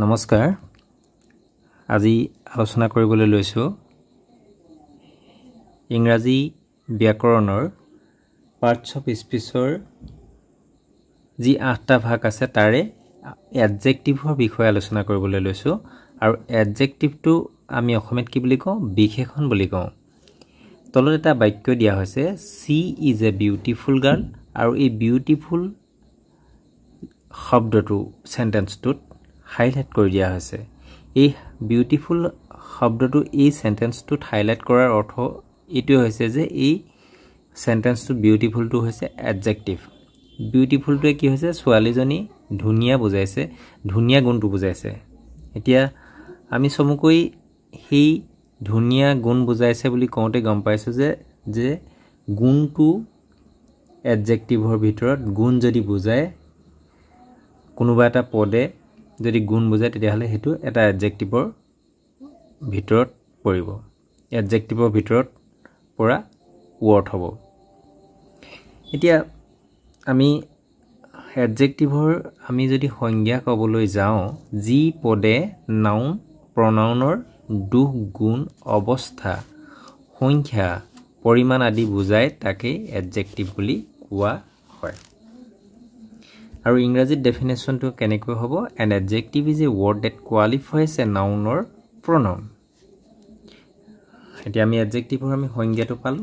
নমস্কাৰ আজি আলোচনা কৰিবলৈ লৈছো ইংৰাজী ব্যাকৰণৰ পাৰ্টস অফ স্পীচৰ যি 8টা ভাগ আছে তাৰে এডজেক্টিভৰ বিষয়ে আলোচনা কৰিবলৈ লৈছো আৰু এডজেক্টিভটো আমি অসমীয়াত কি বুলি কওঁ বিশেষণ বুলি কওঁ তলত এটা বাক্য দিয়া হৈছে সি ইজ এ বিউটিফুল গাৰ্ল আৰু এই বিউটিফুল শব্দটো সেন্টেন্সটোত হাইলাইট কৰি দিয়া হৈছে এই বিউটিফুল শব্দটো এই সেন্টেন্সটোত হাইলাইট কৰাৰ অৰ্থ এটো হৈছে যে এই সেন্টেন্সটো বিউটিফুলটো হৈছে এডজেক্টিভ বিউটিফুলটো কি হৈছে ছোৱালীজনী ধুনিয়া বুজাইছে ধুনিয়া গুণটো বুজাইছে এতিয়া আমি সমকৈ সেই ধুনিয়া গুণ বুজাইছে বুলি কওঁতে গম পাইছো যে গুণটো এডজেক্টিভৰ ভিতৰত গুণ যদি বুজায় কোনোবা এটা পদে যদি গুণ বুজায় তেতিয়াহলে হেতু এটা এডজেক্টিভৰ ভিতৰত পৰিব এডজেক্টিভৰ ভিতৰত পৰা ৱৰ্ড হ'ব এতিয়া আমি এডজেক্টিভৰ আমি যদি সংজ্ঞা ক'বলৈ যাওঁ যি পদে নাউন প্ৰনাউনৰ দুখ গুণ অৱস্থা সংখ্যা পৰিমাণ আদি বুজায় তাকে এডজেক্টিভ বুলি কোৱা হয় আৰু ইংৰাজীত ডেফিনেশ্যনটো কেনেকৈ হ'ব an adjective is a word that qualifies a noun or pronoun এতিয়া আমি এডজেক্টিভৰ আমি সংজ্ঞাটো পালো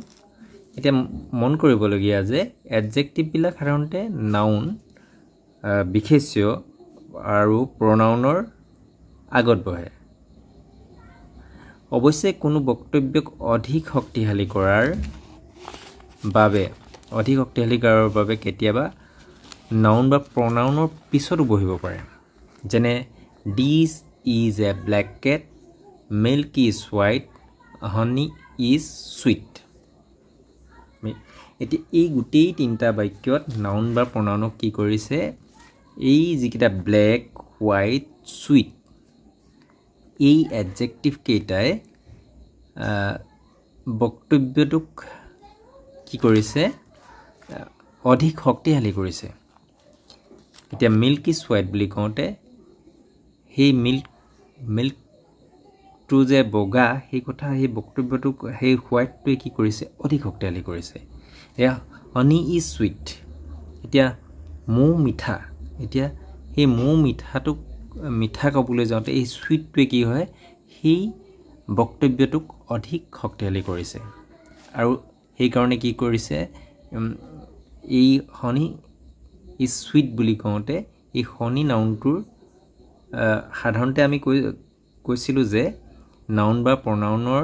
এতিয়া মন কৰিবলগীয়া যে এডজেক্টিভ বিলাক সাধাৰণতে নাউন বিশেষ্য আৰু প্ৰনাউনৰ আগত বহে অৱশ্যে কোনো বক্তব্যক অধিক শক্তিশালী কৰাৰ বাবে কেতিয়াবা নাউন বা প্ৰনাউনৰ পিছতো বহিব পাৰে যেনে this is a black cat milk is white honey is sweet এটি এই গুটেই তিনটা বাক্যত নাউন বা প্ৰনাউনক কি কৰিছে এই যিকিটা ব্ল্যাক হোৱাইট সুইট এই এডজেক্টিভ কেইটাই বক্তব্যটোক কি কৰিছে অধিক শক্তিশালী কৰিছে এতিয়া মিল্ক ইজ হোৱাইট বুলি কওঁতে সেই মিল্ক টু যে বগা সেই কথা সেই বক্তব্যটোক সেই হোৱাইটটোৱে কি কৰিছে অধিক শক্তিশালী কৰিছে এয়া হনি ইজ সুইট এতিয়া মৌ মিঠা এতিয়া সেই মৌ মিঠাটোক মিঠা ক'বলৈ যাওঁতে এই সুইটটোৱে কি হয় সেই বক্তব্যটোক অধিক শক্তিশালী কৰিছে আৰু সেই কাৰণে কি কৰিছে এই হনি ইজ সুইট বুলি কওঁতে এই হনি নাউনটোৰ সাধাৰণতে আমি কৈছিলো যে নাউন বা প্ৰনাউনৰ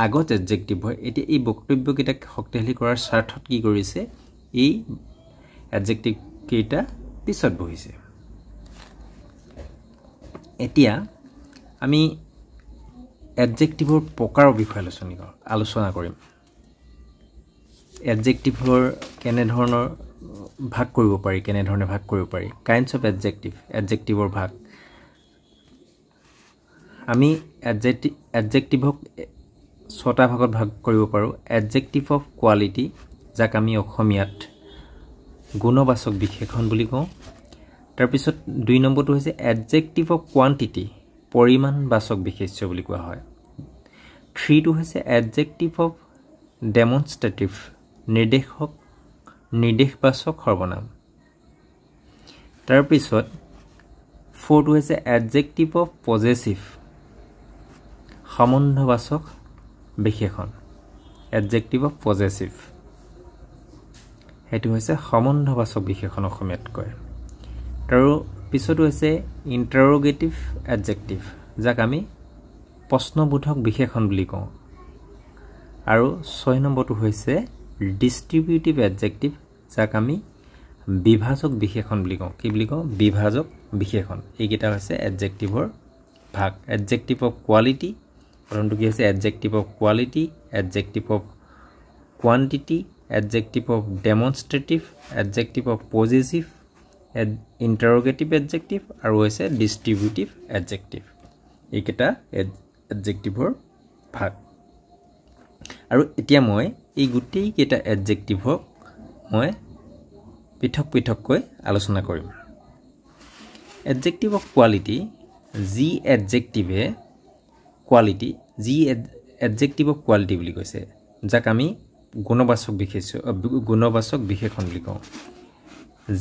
আগত এডজেক্টিভ হয় এতিয়া এই বক্তব্য কেইটা শক্তিশালী কৰাৰ স্বাৰ্থত কি কৰিছে এই এডজেক্টিভ কেইটা পিছত বহিছে এতিয়া আমি এডজেক্টিভৰ প্ৰকাৰৰ বিষয়ে আলোচনা কৰিম এডজেক্টিভৰ কেনে ধৰণৰ ভাগ কৰিব পাৰি কেনে ধৰণে ভাগ কৰিব পাৰি কাইন্ডস অফ এডজেক্টিভৰ ভাগ আমি এডজেক্টিভক 6টা ভাগত ভাগ কৰিব পাৰো এডজেক্টিভ অফ কোৱালিটি যাক আমি অসমীয়াত গুণবাচক বিশেষণ বুলি কওঁ তাৰ পিছত 2 নম্বৰটো হৈছে এডজেক্টিভ অফ কোৱান্টিটি পৰিমাণবাচক বিশেষ্য বুলি কোৱা হয় 3 টো হৈছে এডজেক্টিভ অফ ডেমনস্ট্ৰেটিভ নিৰ্দেশবাচক সৰ্বনাম তাৰ পিছত 4 টো হৈছে এডজেক্টিভ অফ পজেছিভ সম্বন্ধবাচক বিশেষণ এডজেক্টিভ অফ পজেছিভ হেতু হৈছে সম্বন্ধবাচক বিশেষণ অসমীয়াত কয় আৰু পিছতো হৈছে ইন্টাৰোগেটিভ এডজেক্টিভ যাক আমি প্ৰশ্নবোধক বিশেষণ বুলি কওঁ আৰু 6 নম্বৰটো হৈছে ডিস্ট্ৰিবিউটিভ এডজেক্টিভ যাক আমি বিভাজক বিশেষণ বুলি কওঁ কি বুলি কওঁ বিভাজক বিশেষণ এইকেইটা হৈছে এডজেক্টিভৰ ভাগ এডজেক্টিভ অফ কোৱালিটি প্ৰথমটো কি হৈছে adjective of quality adjective of quantity adjective of demonstrative adjective of possessive interrogative adjective আৰু হৈছে ডিস্ট্ৰিবিউটিভ এডজেক্টিভ এইকেইটা এডজেক্টিভৰ ভাগ আৰু এতিয়া মই এই গুটেই কেইটা এডজেক্টিভক মই পৃথক পৃথককৈ আলোচনা কৰিম এডজেক্টিভ অফ কোৱালিটি যি এডজেক্টিভে কোৱালিটি যি এডজেক্টিভক কোৱালিটি বুলি কৈছে যাক আমি গুণবাচক বিশেষণ বুলি কওঁ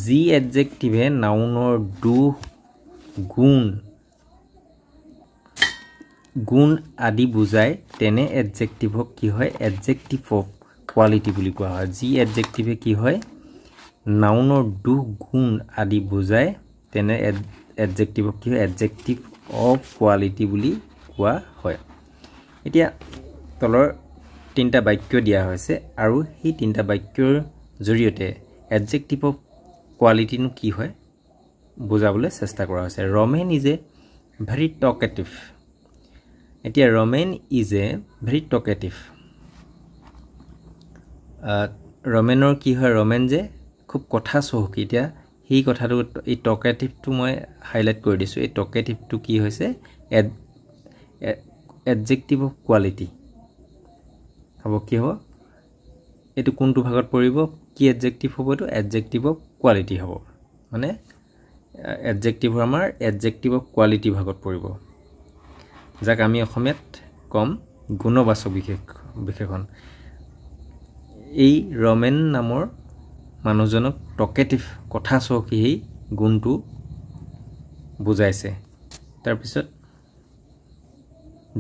যি এডজেক্টিভে নাউনৰ দুখ গুণ আদি বুজায় তেনে এডজেক্টিভক কি হয় এডজেক্টিভ অফ কোৱালিটি বুলি কোৱা হয় যি এডজেক্টিভে কি হয় নাউনৰ দুখ গুণ আদি বুজায় তেনে এডজেক্টিভক কি হয় এডজেক্টিভ অফ কোৱালিটি বুলি কোৱা হয় এতিয়া তলৰ তিনটা বাক্য দিয়া হৈছে আৰু সেই তিনটা বাক্যৰ জৰিয়তে এডজেক্টিভ অফ কোৱালিটি নো কি হয় বুজাবলৈ চেষ্টা কৰা হৈছে Romen is a very talkative এতিয়া Romen is a very talkative ৰমেনৰ কি হয় ৰমেন যে খুব কথা চহকী এতিয়া সেই কথাটো এই টকেটিভটো মই হাইলাইট কৰি দিছোঁ এই টকেটিভটো কি হৈছে এডজেক্টিভ অফ কোৱালিটি হ'ব কি হ'ব এইটো কোনটো ভাগত পৰিব কি এডজেক্টিভ হ'ব এইটো এডজেক্টিভ অফ কোৱালিটি হ'ব মানে এডজেক্টিভৰ আমাৰ এডজেক্টিভ অফ কোৱালিটি ভাগত পৰিব যাক আমি অসমীয়াত কম গুণবাচক বিশেষণ এই ৰমেন নামৰ মানুহজনক টকেটিভ কথা চহকী সেই গুণটো বুজাইছে তাৰপিছত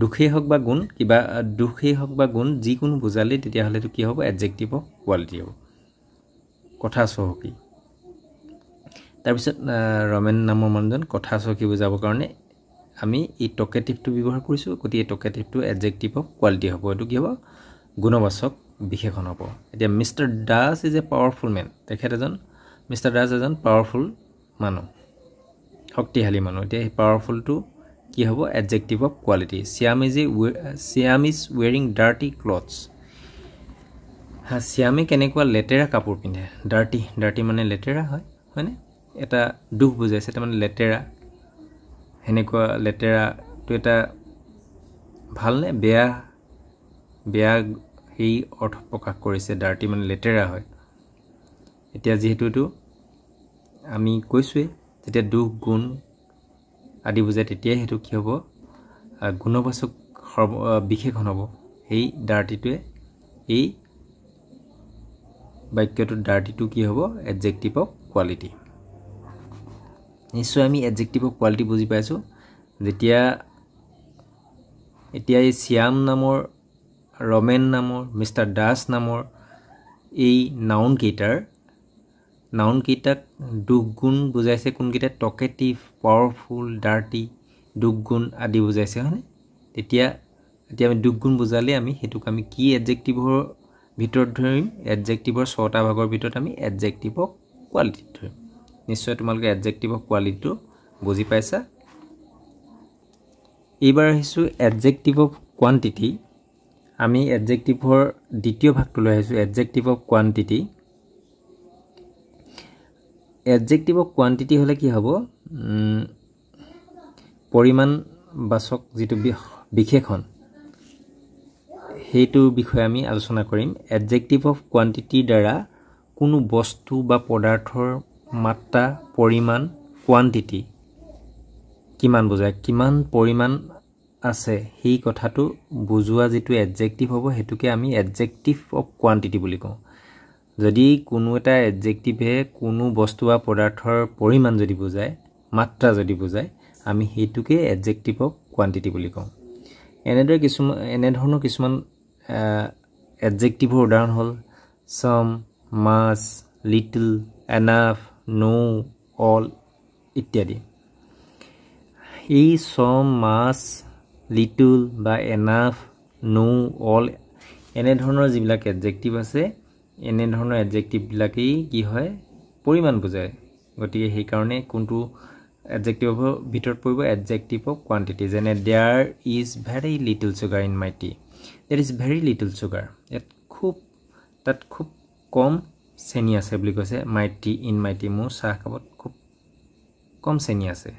দুখেই হওক বা গুণ যিকোনো বুজালে তেতিয়াহ'লে এইটো কি হ'ব এডজেক্টিভ অফ কোৱালিটি হ'ব কথা চহকী তাৰপিছত ৰমেন নামৰ মানুহজন কথা চহকী বুজাবৰ কাৰণে আমি এই টকেটিভটো ব্যৱহাৰ কৰিছোঁ গতিকে এই টকেটিভটো এডজেক্টিভ অফ কোৱালিটি হ'ব এইটো কি হ'ব গুণবাচক বিশেষণ হ'ব এতিয়া mister Das is a powerful man mister Das এজন পাৱাৰফুল মানুহ শক্তিশালী মানুহ এতিয়া এই পাৱাৰফুলটো কি হ'ব adjective of quality Shyam is wearing dirty clothes শ্যামে কেনেকুৱা লেতেৰা কাপোৰ পিন্ধে ডাৰ্টি মানে লেতেৰা হয়নে এটা দুখ বুজাইছে তাৰমানে লেতেৰা সেনেকুৱা লেতেৰাটো এটা ভালনে বেয়া সেই অৰ্থ প্ৰকাশ কৰিছে ডাৰ্টি মানে লেতেৰা হয় এতিয়া যিহেতু এইটো আমি কৈছোঁৱেই যেতিয়া দুখ গুণ আদি বুজায় তেতিয়াই সেইটো কি হ'ব গুণবাচক বিশেষণ হ'ব সেই ডাৰ্টিটোৱে এই বাক্যটোৰ ডাৰ্টিটো কি হ'ব এডজেক্টিভ অফ কোৱালিটি নিশ্চয় আমি এডজেক্টিভ অফ কোৱালিটি বুজি পাইছোঁ যেতিয়া এতিয়া এই শ্যাম নামৰ ৰমেন নামৰ মিষ্টাৰ দাস নামৰ এই নাউনকেইটাক দুখ গুণ বুজাইছে কোনকেইটা টকেটিভ পাৱাৰফুল ডাৰ্টি দুখ গুণ আদি বুজাইছে হয়নে তেতিয়া আমি দুখ গুণ বুজালে আমি সেইটোক আমি কি এডজেক্টিভৰ ভিতৰত ধৰিম এডজেক্টিভৰ 6টা ভাগৰ ভিতৰত আমি এডজেক্টিভ অফ কোৱালিটি ধৰিম নিশ্চয় তোমালোকে এডজেক্টিভ অফ কোৱালিটিটো বুজি পাইছা এইবাৰ আহিছোঁ এডজেক্টিভ অফ কোৱান্টিটি আমি এডজেক্টিভৰ দ্বিতীয় ভাগটো লৈ আহিছোঁ adjective of quantity adjective of quantity হ'লে কি হ'ব পৰিমাণবাচক যিটো বিশেষণ সেইটোৰ বিষয়ে আমি আলোচনা কৰিম এডজেক্টিভ অফ কোৱান্টিটিৰ দ্বাৰা কোনো বস্তু বা পদাৰ্থৰ মাত্ৰা পৰিমাণ কোৱান্টিটি কিমান বুজায় কিমান পৰিমাণ আছে সেই কথাটো বুজোৱা যিটো এডজেক্টিভ হ'ব সেইটোকে আমি এডজেক্টিভ অফ কোৱান্টিটি বুলি কওঁ যদি কোনো এটা এডজেক্টিভে কোনো বস্তু বা পদাৰ্থৰ পৰিমাণ যদি বুজায় মাত্ৰা যদি বুজায় আমি সেইটোকে এডজেক্টিভ অফ কোৱান্টিটি বুলি কওঁ এনেধৰণৰ কিছুমান এডজেক্টিভৰ উদাহৰণ হ'ল some much little enough no all ইত্যাদি এই some much little বা enough no all এনেধৰণৰ যিবিলাক এডজেক্টিভ আছে এনেধৰণৰ এডজেক্টিভবিলাকেই কি হয় পৰিমাণ বুজায় গতিকে সেইকাৰণে কোনটো এডজেক্টিভৰ ভিতৰত পৰিব এডজেক্টিভ অফ কোৱান্টিটি যেনে there is very little sugar in my tea there is very little sugar তাত খুব কম চেনি আছে বুলি কৈছে my tea in my tea মোৰ চাহ কাপত খুব কম চেনি আছে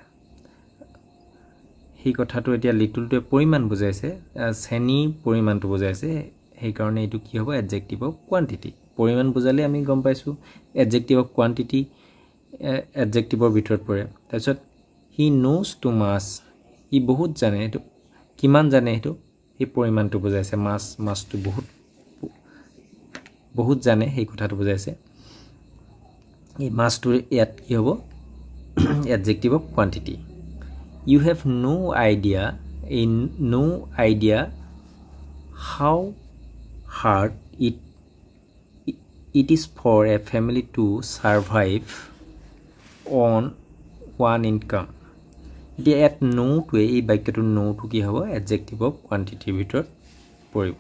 সেই কথাটো এতিয়া লিটলটোৱে পৰিমাণ বুজাইছে চেনি পৰিমাণটো বুজাইছে সেইকাৰণে এইটো কি হ'ব এডজেক্টিভ অফ কোৱান্টিটি পৰিমাণ বুজালে আমি গম পাইছোঁ এডজেক্টিভ অফ কোৱান্টিটি এডজেক্টিভৰ ভিতৰত পৰে তাৰপিছত he knows too much ই বহুত জানে এটো কিমান জানে এটো এই পৰিমাণটো বুজাইছে মাছটো বহুত জানে এই কথাটো বুজাইছে এই মাছটোৰ ইয়াত কি হ'ব adjective of quantity you have no idea how hard it is for a family to survive on one income the at no to ei বাক্যটো no to কি হ'ব adjective of quantity ভিতৰত পৰিব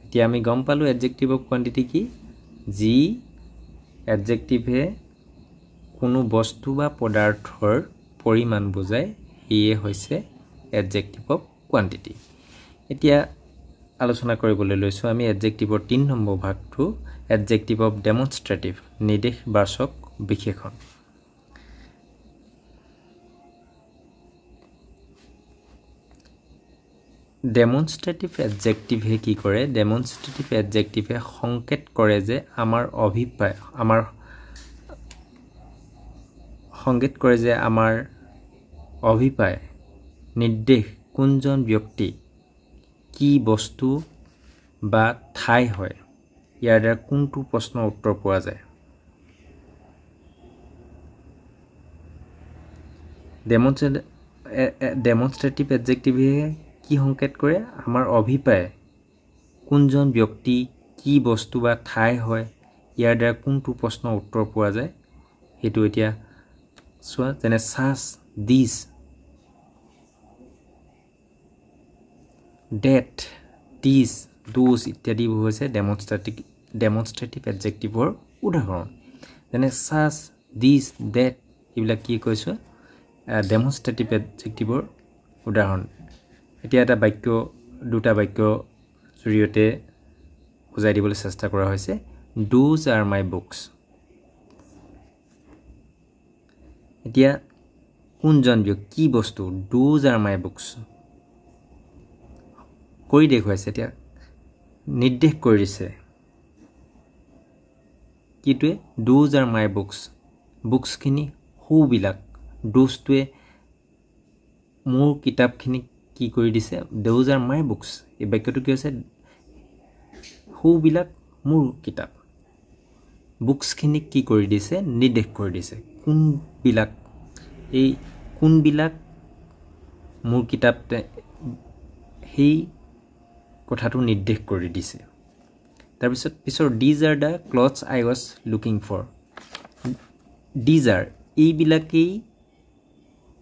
এতিয়া আমি গম পালো adjective of quantity কি যি adjective হে কোনো বস্তু বা পদাৰ্থৰ পৰিমাণ বুজায় ইয়ে হৈছে adjective of quantity এতিয়া আলোচনা কৰিবলৈ লৈছো আমি adjective ৰ 3 নম্বৰ ভাগটো adjective of demonstrative নিৰ্দেশবাচক বিশেষণ demonstrative adjective হে কি কৰে demonstrative adjective হে সংকেত কৰে যে আমাৰ অভিপ্ৰায় আমাৰ সংকেত কৰে যে আমাৰ অভিপ্ৰায় নিৰ্দেশ কোনজন ব্যক্তি কি বস্তু বা ঠাই হয় ইয়াৰ দ্বাৰা কোনটো প্ৰশ্নৰ উত্তৰ পোৱা যায় demonstrative adjective কি সংকেত কৰে আমাৰ অভিপ্ৰায় কোনজন ব্যক্তি কি বস্তু বা ঠাই হয় ইয়াৰ দ্বাৰা কোনটো প্ৰশ্নৰ উত্তৰ পোৱা যায় হেতু এতিয়া সোৱা যেনে such this that these those ইত্যাদি হৈছে demonstrative adjective ৰ উদাহৰণ যেনে such this that ইবিলাক কি কৈছো demonstrative adjective ৰ উদাহৰণ এতিয়া এটা বাক্য দুটা বাক্য জৰিয়তে বুজাই দিবলৈ চেষ্টা কৰা হৈছে those are my books এতিয়া কোনজন ব্যক্তি কি বস্তু those are my books কৰি দেখুৱাইছে এতিয়া নিৰ্দেশ কৰিছে কিটোৱে those are my books খিনি হুবিলাক those টোৱে মোৰ কিতাপখিনি কি কৰি দিছে those are my books এই বাক্যটো কি হৈছে হুবিলাক মোৰ কিতাপ বুকস খিনি কি কৰি দিছে নিৰ্দেশ কৰি দিছে কোনবিলাক এই কোনবিলাক মোৰ কিতাপ হেই কথাটো নিৰ্দেশ কৰি দিছে তাৰ পিছৰ these are the clothes I was looking for these are এইবিলাকেই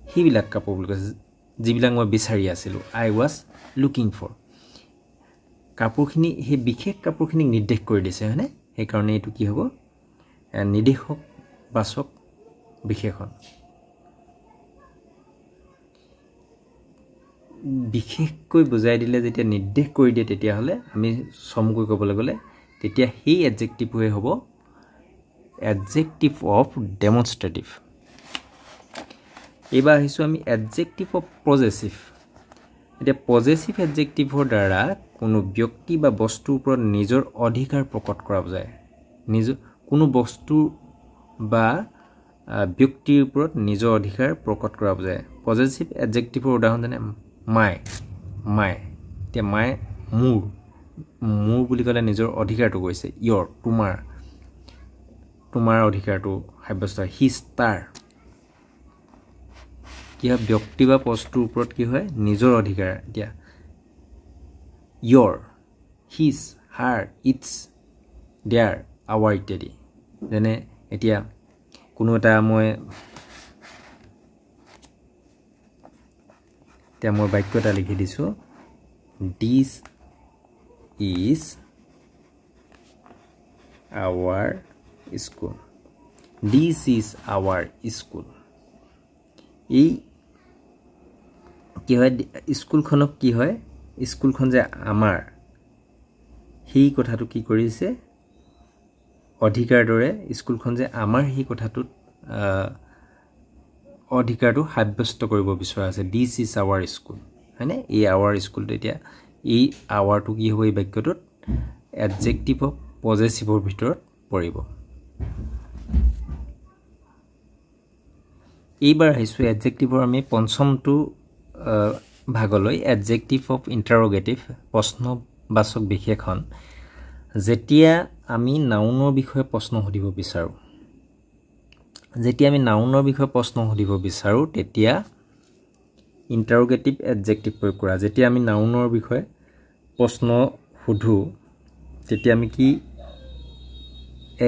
হিবিলাক কাপোৰ বুলি কৈছে যিবিলাক মই বিচাৰি আছিলো I was looking for কাপোৰখিনি হে বিশেষ কাপোৰখিনি নিৰ্দেশ কৰি দিছে হয়নে এই কাৰণে এটো কি হ'ব নিৰ্দেশক বাচক বিশেষণ বিশেষকৈ বুজাই দিলে যেতিয়া নিৰ্দেশ কৰি দিয়ে তেতিয়া হলে আমি সমকৈ ক'বলৈ গলে তেতিয়া হেই adjective হৈ হ'ব adjective of demonstrative এবাৰ আহিছো আমি adjective of possessive এটা possessive adjective ৰ দ্বাৰা কোনো ব্যক্তি বা বস্তুৰ ওপৰত নিজৰ অধিকাৰ প্ৰকট কৰা যায় নিজৰ কোনো বস্তু বা ব্যক্তিৰ ওপৰত নিজৰ অধিকাৰ প্ৰকট কৰা যায় possessive adjective ৰ উদাহৰণ যেনে my তে my মোৰ বুলি ক'লে নিজৰ অধিকাৰটো কৈছে your তোমাৰ অধিকাৰটো সাব্যস্ত হয় his তাৰ কি হয় ব্যক্তি বা বস্তুৰ ওপৰত কি হয় নিজৰ অধিকাৰ দিয়া your his her its their our ইত্যাদি যেনে এতিয়া কোনো এটা মই বাক্য এটা লিখি দিছো this is our school this is our school এই কি হয় স্কুলখনক কি হয় স্কুলখন যে আমাৰ হেই কথাটো কি কৰিছে অধিকাৰ দৰে স্কুলখন যে আমাৰ হেই কথাটোত অধিকাৰটো সাব্যস্ত কৰিব বিচৰা আছে this is our school হয়নে এই our school তেতিয়া এই our টো কি হ'ব এই বাক্যটোত adjective of possessive ৰ ভিতৰত পৰিব এইবাৰ আহিছো adjective ৰ আমি পঞ্চমটো ভাগলৈ এডজেক্টিভ অফ ইণ্টাৰোগেটিভ প্ৰশ্নবাচক বিশেষণ যেতিয়া আমি নাউনৰ বিষয়ে প্ৰশ্ন সুধিব বিচাৰোঁ তেতিয়া ইণ্টাৰোগেটিভ এডজেক্টিভ প্ৰয়োগ কৰা যেতিয়া আমি নাউনৰ বিষয়ে প্ৰশ্ন সুধো তেতিয়া আমি কি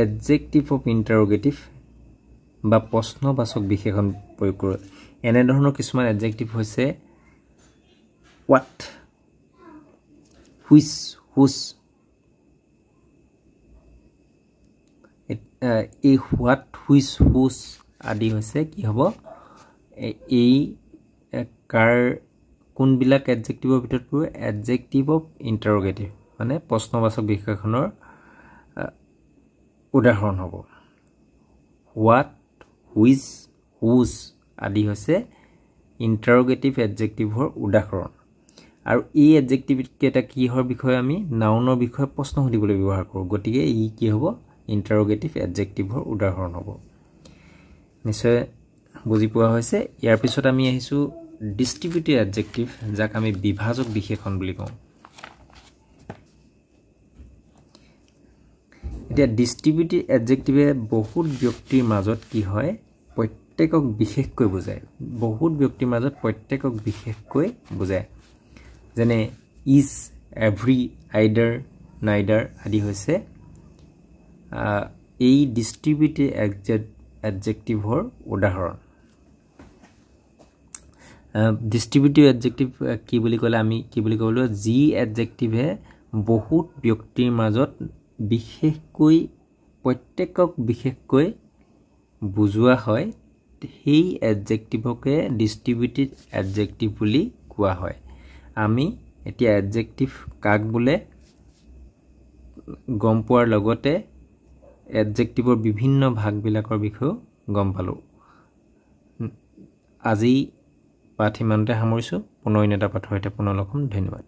এডজেক্টিভ অফ ইণ্টাৰোগেটিভ বা প্ৰশ্নবাচক বিশেষণ প্ৰয়োগ কৰোঁ এনে ধৰণৰ কিছুমান এডজেক্টিভ হৈছে what which whose এই what which whose আদি হৈছে কি হ'ব এই কাৰ কোনবিলাক এডজেক্টিভৰ ভিতৰত পৰে এডজেক্টিভ অফ ইণ্টাৰোগেটিভ মানে প্ৰশ্নবাচক বিশেষণৰ উদাহৰণ হ'ব what which whose আদি হৈছে ইণ্টাৰোগেটিভ এডজেক্টিভৰ উদাহৰণ আৰু এই এডজেক্টিভ কেইটা কিহৰ বিষয়ে আমি নাউনৰ বিষয়ে প্ৰশ্ন সুধিবলৈ ব্যৱহাৰ কৰোঁ গতিকে ই কি হ'ব ইণ্টাৰোগেটিভ এডজেক্টিভৰ উদাহৰণ হ'ব নিশ্চয় বুজি পোৱা হৈছে ইয়াৰ পিছত আমি আহিছো ডিস্ট্ৰিবিউটিভ এডজেক্টিভ যাক আমি বিভাজক বিশেষণ বুলি কওঁ এতিয়া ডিস্ট্ৰিবিউটিভ এডজেক্টিভে বহুত ব্যক্তিৰ মাজত কি হয় প্ৰত্যেকক বিশেষকৈ বুজায় বহুত ব্যক্তিৰ মাজত প্ৰত্যেকক বিশেষকৈ বুজায় যেনে ইজ এভৰি আইডাৰ নাইডাৰ আদি হৈছে এই ডিস্ট্ৰিবিউটিভ এডজেক্টিভৰ উদাহৰণ ডিস্ট্ৰিবিউটিভ এডজেক্টিভ কি বুলি ক'লে আমি কি বুলি ক'লো যি এডজেক্টিভে বহুত ব্যক্তিৰ মাজত বিশেষকৈ প্ৰত্যেকক বিশেষকৈ বুজোৱা হয় সেই এডজেক্টিভকে ডিস্ট্ৰিবিউটিভ এডজেক্টিভ বুলি কোৱা হয় আমি এতিয়া এডজেক্টিভ কাক বোলে গম পোৱাৰ লগতে এডজেক্টিভৰ বিভিন্ন ভাগবিলাকৰ বিষয়ে গম পালো আজি পাঠ ইমানতে সামৰিছো পুনৰ এটা পাঠৰ সৈতে পুনৰ লগ হ'ম ধন্যবাদ